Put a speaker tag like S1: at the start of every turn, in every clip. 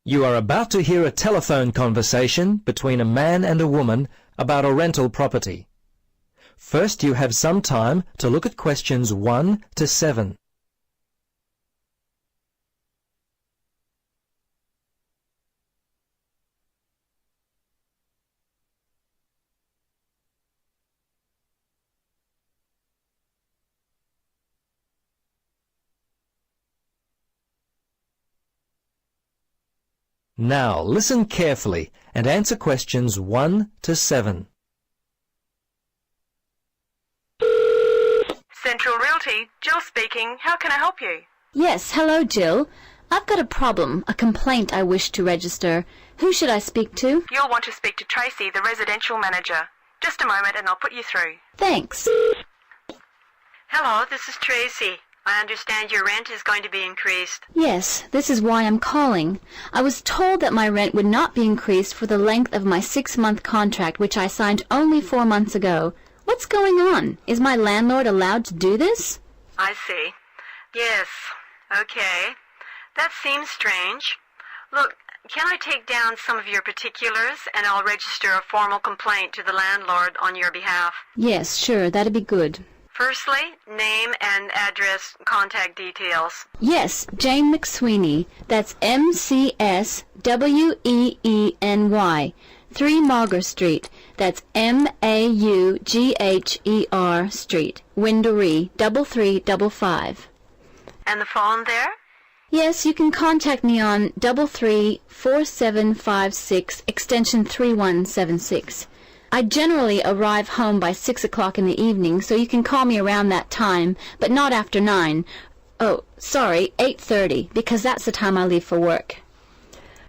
S1: You are about to hear a telephone conversation between a man and a woman about a rental property. First, you have some time to look at questions 1 to 7. Now, listen carefully and answer questions 1 to 7.
S2: Central Realty, Jill speaking. How can I help you?
S3: Yes, hello, Jill. I've got a problem, a complaint I wish to register. Who should I speak to?
S2: You'll want to speak to Tracy, the residential manager. Just a moment and I'll put you through.
S3: Thanks.
S2: Hello, this is Tracy. I understand your rent is going to be increased.
S3: Yes, this is why I'm calling. I was told that my rent would not be increased for the length of my 6-month contract, which I signed only 4 months ago. What's going on? Is my landlord allowed to do this?
S2: I see. Yes. Okay. That seems strange. Look, can I take down some of your particulars and I'll register a formal complaint to the landlord on your behalf?
S3: Yes, sure, that'd be good.
S2: Firstly, name and address, contact details.
S3: Yes, Jane McSweeney. That's McSweeny. 3 Mauger Street. That's Maugher Street. Windory, 3355.
S2: And the phone there?
S3: Yes, you can contact me on 334756 extension 3176. I generally arrive home by 6 o'clock in the evening, so you can call me around that time, but not after 9. Oh, sorry, 8:30, because that's the time I leave for work.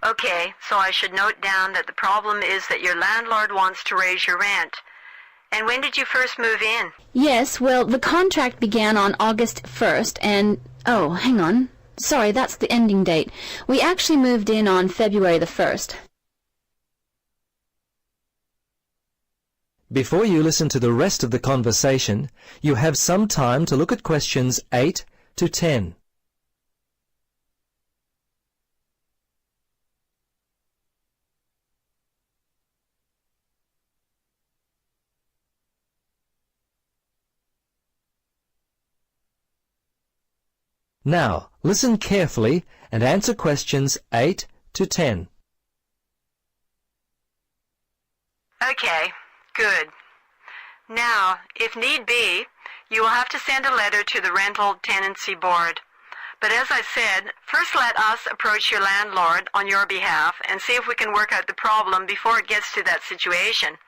S2: Okay, so I should note down that the problem is that your landlord wants to raise your rent. And when did you first move in?
S3: Yes, well, the contract began on August 1st, and... Oh, hang on. Sorry, that's the ending date. We actually moved in on February the 1st.
S1: Before you listen to the rest of the conversation, you have some time to look at questions 8 to 10. Now, listen carefully and answer questions 8 to 10.
S2: Okay. Good. Now, if need be, you will have to send a letter to the Rental Tenancy Board. But as I said, first let us approach your landlord on your behalf and see if we can work out the problem before it gets to that situation.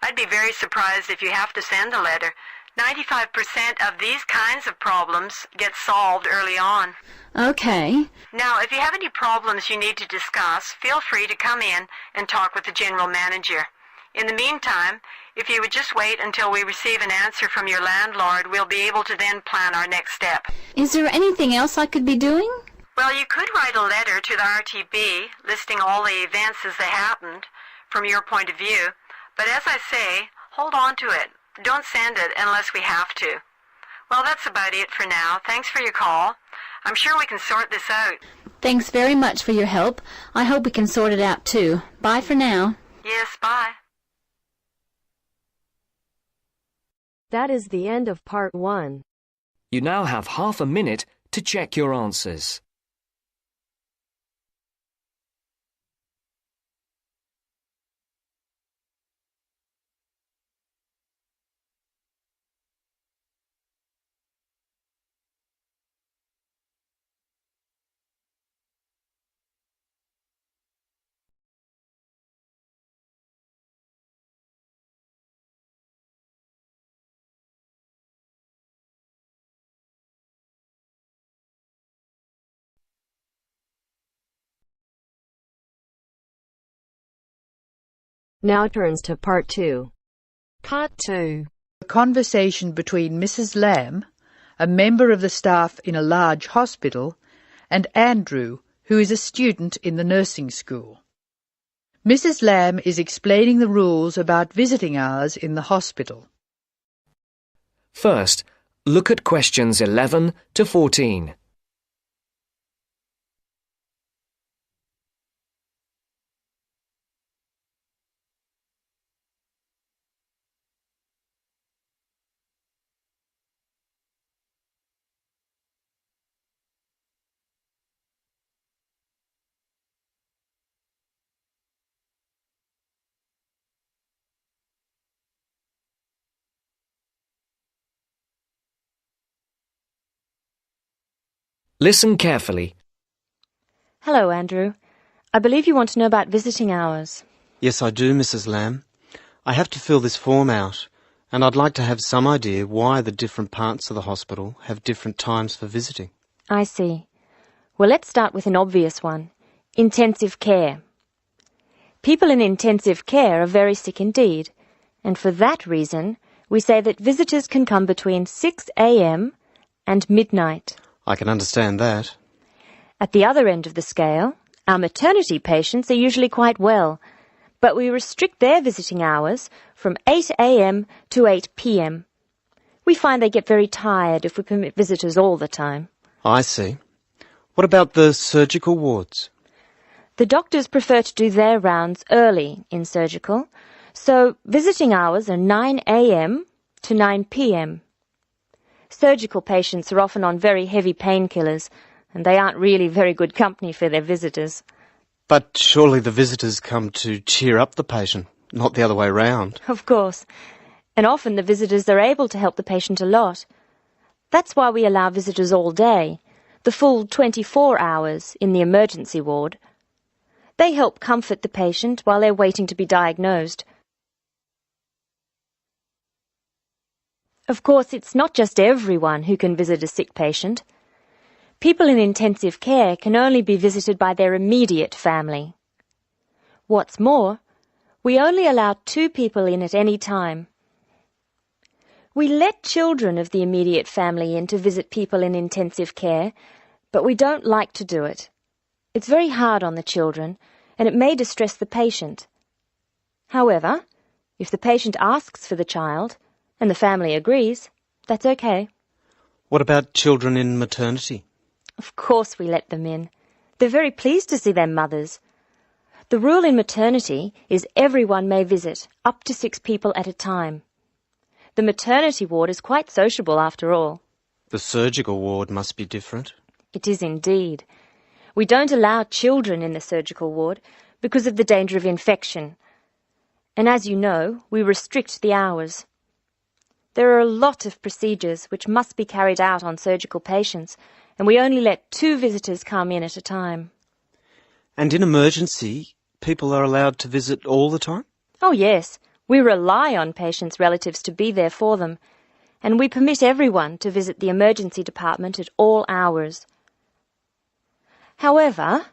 S2: I'd be very surprised if you have to send a letter. 95% of these kinds of problems get solved early on.
S3: Okay.
S2: Now, if you have any problems you need to discuss, feel free to come in and talk with the general manager. In the meantime, if you would just wait until we receive an answer from your landlord, we'll be able to then plan our next step.
S3: Is there anything else I could be doing?
S2: Well, you could write a letter to the RTB listing all the events as they happened from your point of view. But as I say, hold on to it. Don't send it unless we have to. Well, that's about it for now. Thanks for your call. I'm sure we can sort this out.
S3: Thanks very much for your help. I hope we can sort it out too. Bye for now.
S2: Yes, bye.
S4: That is the end of part 1.
S5: You now have half a minute to check your answers.
S4: Now turns to part 2.
S6: Part 2.
S7: A conversation between Mrs. Lamb, a member of the staff in a large hospital, and Andrew, who is a student in the nursing school. Mrs. Lamb is explaining the rules about visiting hours in the hospital.
S5: First, look at questions 11 to 14. Listen carefully.
S8: Hello, Andrew. I believe you want to know about visiting hours.
S9: Yes, I do, Mrs. Lamb. I have to fill this form out, and I'd like to have some idea why the different parts of the hospital have different times for visiting.
S8: I see. Well, let's start with an obvious one. Intensive care. People in intensive care are very sick indeed, and for that reason, we say that visitors can come between 6 a.m. and midnight.
S9: I can understand that.
S8: At the other end of the scale, our maternity patients are usually quite well, but we restrict their visiting hours from 8 a.m. to 8 p.m. We find they get very tired if we permit visitors all the time.
S9: I see. What about the surgical wards?
S8: The doctors prefer to do their rounds early in surgical, so visiting hours are 9 a.m. to 9 p.m. Surgical patients are often on very heavy painkillers, and they aren't really very good company for their visitors.
S9: But surely the visitors come to cheer up the patient, not the other way round.
S8: Of course. And often the visitors are able to help the patient a lot. That's why we allow visitors all day, the full 24 hours in the emergency ward. They help comfort the patient while they're waiting to be diagnosed. Of course, it's not just everyone who can visit a sick patient. People in intensive care can only be visited by their immediate family. What's more, we only allow 2 people in at any time. We let children of the immediate family in to visit people in intensive care, but we don't like to do it. It's very hard on the children, and it may distress the patient. However, if the patient asks for the child, and the family agrees, that's okay.
S9: What about children in maternity?
S8: Of course we let them in. They're very pleased to see their mothers. The rule in maternity is everyone may visit, up to 6 people at a time. The maternity ward is quite sociable after all.
S9: The surgical ward must be different.
S8: It is indeed. We don't allow children in the surgical ward because of the danger of infection. And as you know, we restrict the hours. There are a lot of procedures which must be carried out on surgical patients, and we only let 2 visitors come in at a time.
S9: And in emergency, people are allowed to visit all the time?
S8: Oh yes, we rely on patients' relatives to be there for them, and we permit everyone to visit the emergency department at all hours. However,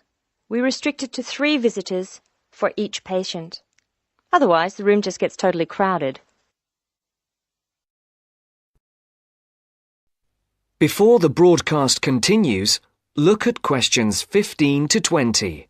S8: we restrict it to 3 visitors for each patient. Otherwise, the room just gets totally crowded.
S5: Before the broadcast continues, look at questions 15 to 20.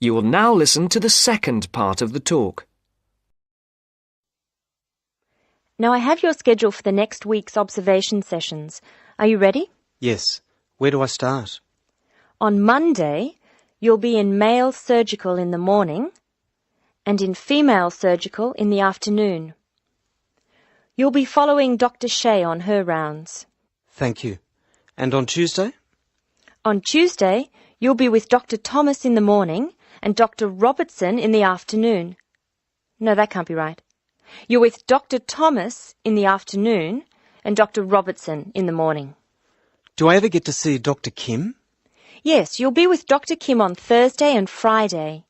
S5: You will now listen to the second part of the talk.
S8: Now I have your schedule for the next week's observation sessions. Are you ready?
S9: Yes. Where do I start?
S8: On Monday, you'll be in male surgical in the morning and in female surgical in the afternoon. You'll be following Dr. Shea on her rounds.
S9: Thank you. And on Tuesday?
S8: On Tuesday, you'll be with Dr. Thomas in the morning and Dr. Robertson in the afternoon. No, that can't be right. You're with Dr. Thomas in the afternoon and Dr. Robertson in the morning.
S9: Do I ever get to see Dr. Kim?
S8: Yes, you'll be with Dr. Kim on Thursday and Friday.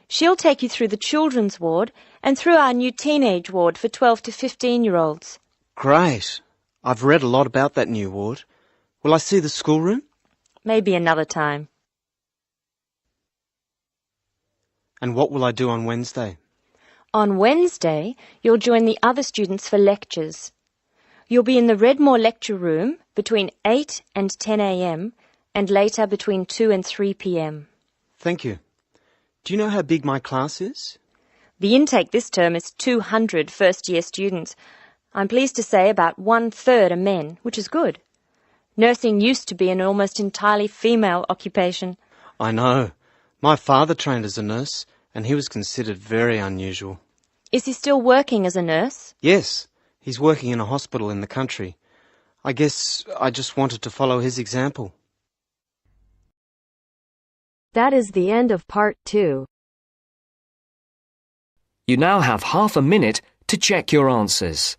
S8: She'll take you through the children's ward and through our new teenage ward for 12 to 15-year-olds.
S9: Great. I've read a lot about that new ward. Will I see the schoolroom?
S8: Maybe another time.
S9: And what will I do on Wednesday?
S8: On Wednesday, you'll join the other students for lectures. You'll be in the Redmore lecture room between 8 and 10 a.m. and later between 2 and 3 p.m.
S9: Thank you. Do you know how big my class is?
S8: The intake this term is 200 first-year students. I'm pleased to say about 1/3 are men, which is good. Nursing used to be an almost entirely female occupation.
S9: I know. My father trained as a nurse, and he was considered very unusual.
S8: Is he still working as a nurse?
S9: Yes, he's working in a hospital in the country. I guess I just wanted to follow his example.
S4: That is the end of part 2.
S5: You now have half a minute to check your answers.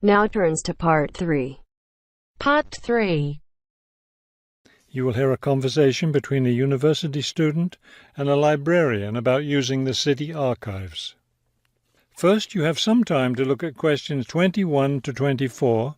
S4: Now turns to part 3.
S6: Part 3.
S10: You will hear a conversation between a university student and a librarian about using the city archives. First, you have some time to look at questions 21 to 24.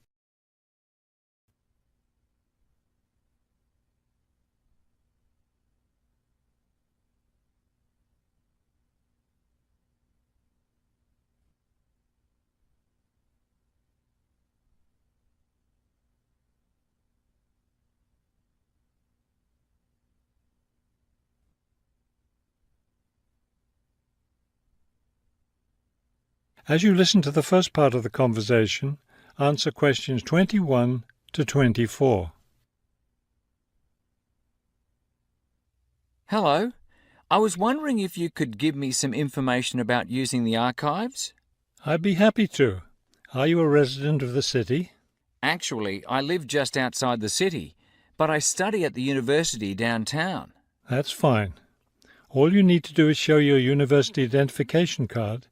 S10: As you listen to the first part of the conversation, answer questions 21 to 24.
S11: Hello. I was wondering if you could give me some information about using the archives?
S10: I'd be happy to. Are you a resident of the city?
S11: Actually, I live just outside the city, but I study at the university downtown.
S10: That's fine. All you need to do is show your university identification card,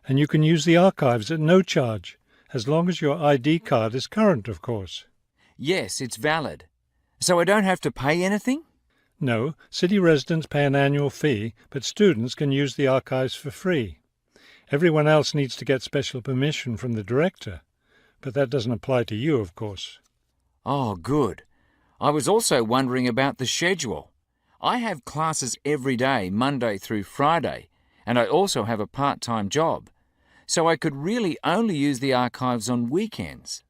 S10: and you can use the archives at no charge, as long as your ID card is current, of course.
S11: Yes, it's valid. So I don't have to pay anything?
S10: No, city residents pay an annual fee, but students can use the archives for free. Everyone else needs to get special permission from the director, but that doesn't apply to you, of course.
S11: Oh, good. I was also wondering about the schedule. I have classes every day, Monday through Friday, and I also have a part-time job. So I could really only use the archives on weekends.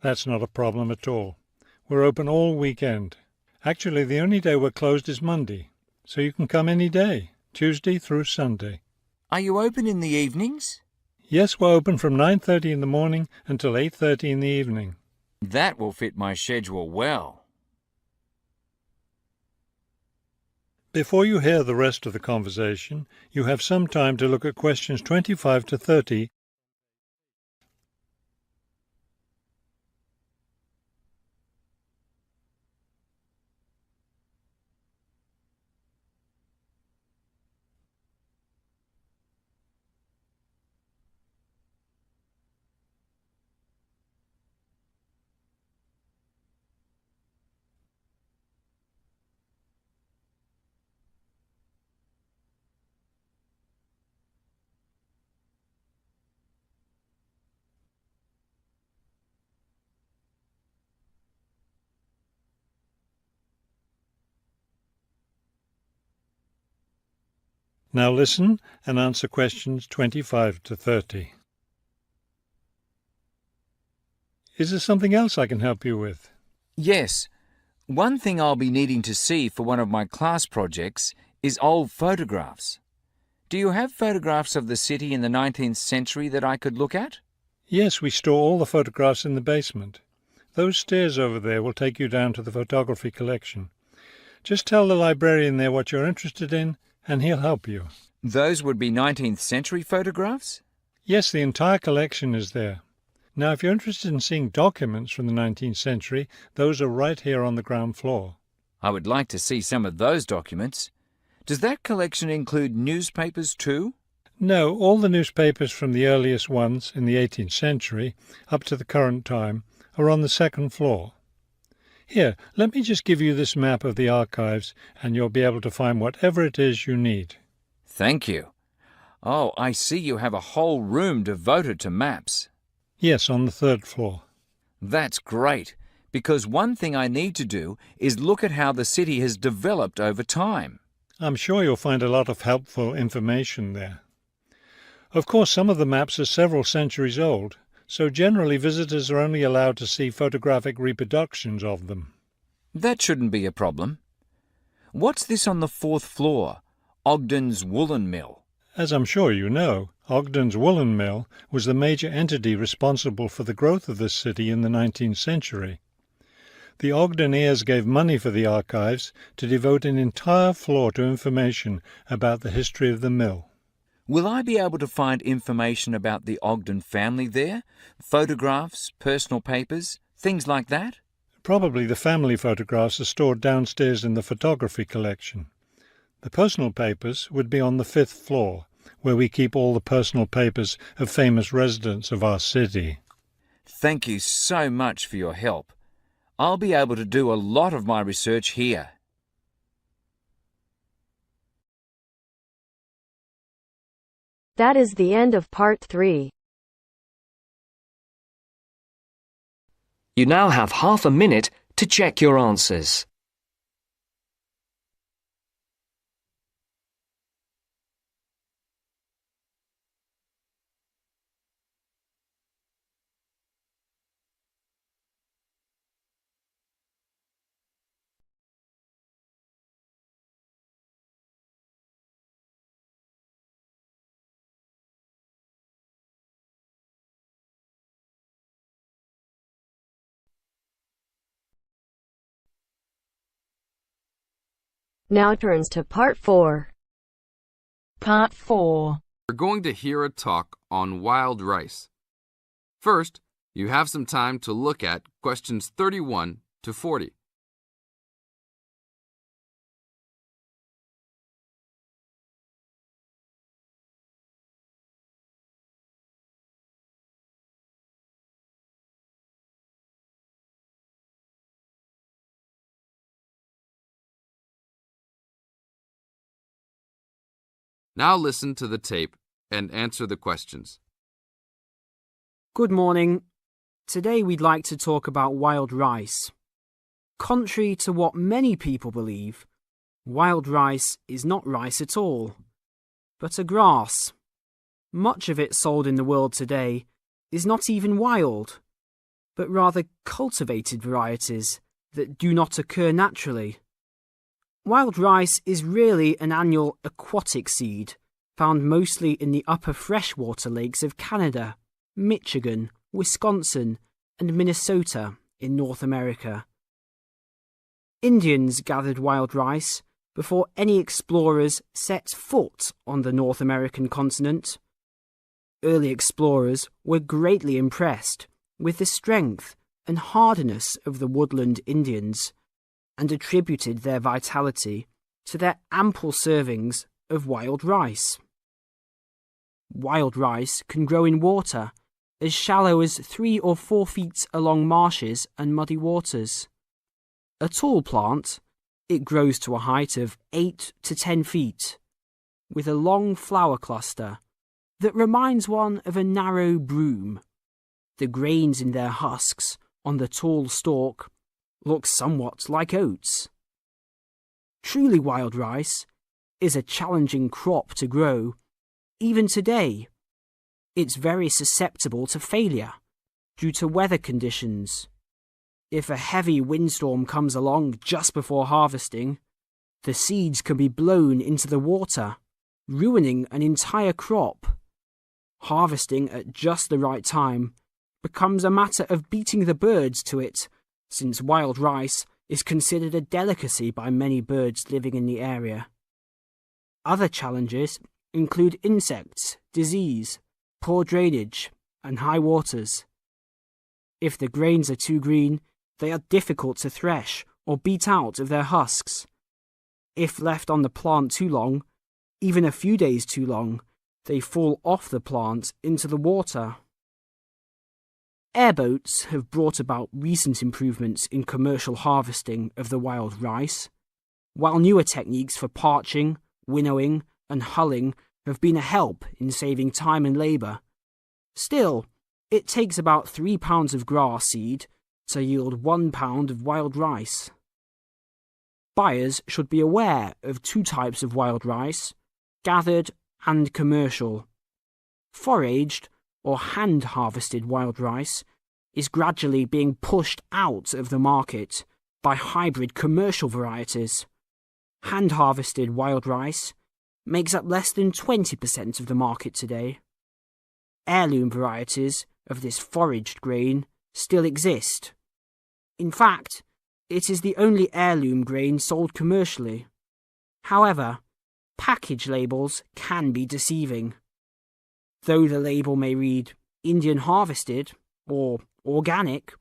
S10: That's not a problem at all. We're open all weekend. Actually, the only day we're closed is Monday, so you can come any day, Tuesday through Sunday.
S11: Are you open in the evenings?
S10: Yes, we're open from 9:30 in the morning until 8:30 in the evening.
S11: That will fit my schedule well.
S10: Before you hear the rest of the conversation, you have some time to look at questions 25 to 30. Now listen and answer questions 25 to 30. Is there something else I can help you with?
S11: Yes. One thing I'll be needing to see for one of my class projects is old photographs. Do you have photographs of the city in the 19th century that I could look at?
S10: Yes, we store all the photographs in the basement. Those stairs over there will take you down to the photography collection. Just tell the librarian there what you're interested in, and he'll help you.
S11: Those would be 19th century photographs?
S10: Yes, the entire collection is there. Now, if you're interested in seeing documents from the 19th century, those are right here on the ground floor.
S11: I would like to see some of those documents. Does that collection include newspapers too?
S10: No, all the newspapers from the earliest ones in the 18th century up to the current time are on the second floor. Here, let me just give you this map of the archives, and you'll be able to find whatever it is you need.
S11: Thank you. Oh, I see you have a whole room devoted to maps.
S10: Yes, on the third floor.
S11: That's great, because one thing I need to do is look at how the city has developed over time.
S10: I'm sure you'll find a lot of helpful information there. Of course, some of the maps are several centuries old, so generally visitors are only allowed to see photographic reproductions of them.
S11: That shouldn't be a problem. What's this on the fourth floor? Ogden's Woolen Mill.
S10: As I'm sure you know, Ogden's Woolen Mill was the major entity responsible for the growth of this city in the 19th century. The Ogden heirs gave money for the archives to devote an entire floor to information about the history of the mill.
S11: Will I be able to find information about the Ogden family there? Photographs, personal papers, things like that?
S10: Probably the family photographs are stored downstairs in the photography collection. The personal papers would be on the fifth floor, where we keep all the personal papers of famous residents of our city.
S11: Thank you so much for your help. I'll be able to do a lot of my research here.
S4: That is the end of part 3.
S5: You now have half a minute to check your answers.
S4: Now turns to part 4.
S6: Part 4.
S12: We're going to hear a talk on wild rice. First, you have some time to look at questions 31 to 40. Now listen to the tape and answer the questions.
S13: Good morning. Today we'd like to talk about wild rice. Contrary to what many people believe, wild rice is not rice at all, but a grass. Much of it sold in the world today is not even wild, but rather cultivated varieties that do not occur naturally. Wild rice is really an annual aquatic seed found mostly in the upper freshwater lakes of Canada, Michigan, Wisconsin, and Minnesota in North America. Indians gathered wild rice before any explorers set foot on the North American continent. Early explorers were greatly impressed with the strength and hardiness of the woodland Indians, and attributed their vitality to their ample servings of wild rice. Wild rice can grow in water as shallow as 3 or 4 feet along marshes and muddy waters. A tall plant, it grows to a height of 8 to 10 feet, with a long flower cluster that reminds one of a narrow broom. The grains in their husks on the tall stalk look somewhat like oats. Truly wild rice is a challenging crop to grow, even today. It's very susceptible to failure due to weather conditions. If a heavy windstorm comes along just before harvesting, the seeds can be blown into the water, ruining an entire crop. Harvesting at just the right time becomes a matter of beating the birds to it, since wild rice is considered a delicacy by many birds living in the area. Other challenges include insects, disease, poor drainage, and high waters. If the grains are too green, they are difficult to thresh or beat out of their husks. If left on the plant too long, even a few days too long, they fall off the plant into the water. Airboats have brought about recent improvements in commercial harvesting of the wild rice, while newer techniques for parching, winnowing, and hulling have been a help in saving time and labour. Still, it takes about 3 pounds of grass seed to yield 1 pound of wild rice. Buyers should be aware of 2 types of wild rice, gathered and commercial. Foraged or hand-harvested wild rice is gradually being pushed out of the market by hybrid commercial varieties. Hand-harvested wild rice makes up less than 20% of the market today. Heirloom varieties of this foraged grain still exist. In fact, it is the only heirloom grain sold commercially. However, package labels can be deceiving. Though the label may read Indian harvested or organic,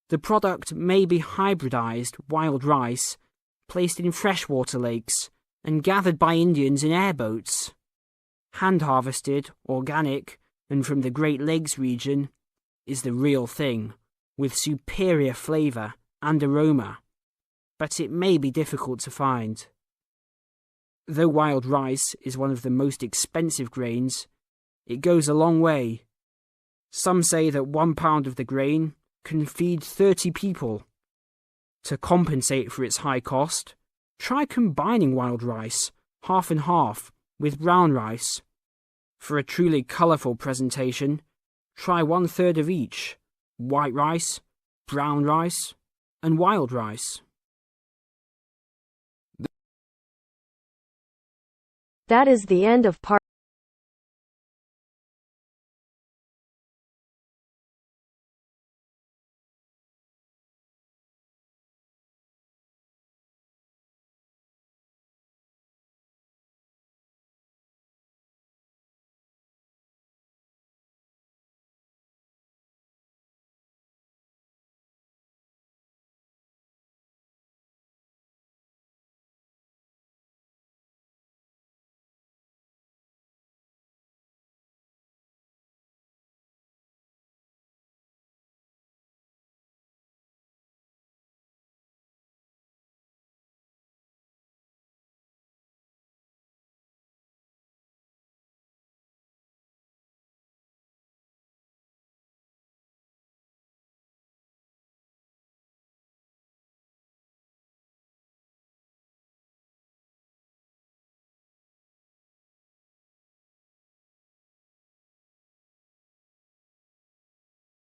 S13: the product may be hybridized wild rice placed in freshwater lakes and gathered by Indians in airboats. Hand-harvested, organic, and from the Great Lakes region is the real thing, with superior flavour and aroma, but it may be difficult to find. Though wild rice is one of the most expensive grains, it goes a long way. Some say that 1 pound of the grain can feed 30 people. To compensate for its high cost, try combining wild rice, half and half, with brown rice. For a truly colourful presentation, try 1/3 of each: white rice, brown rice, and wild rice.
S4: That is the end of part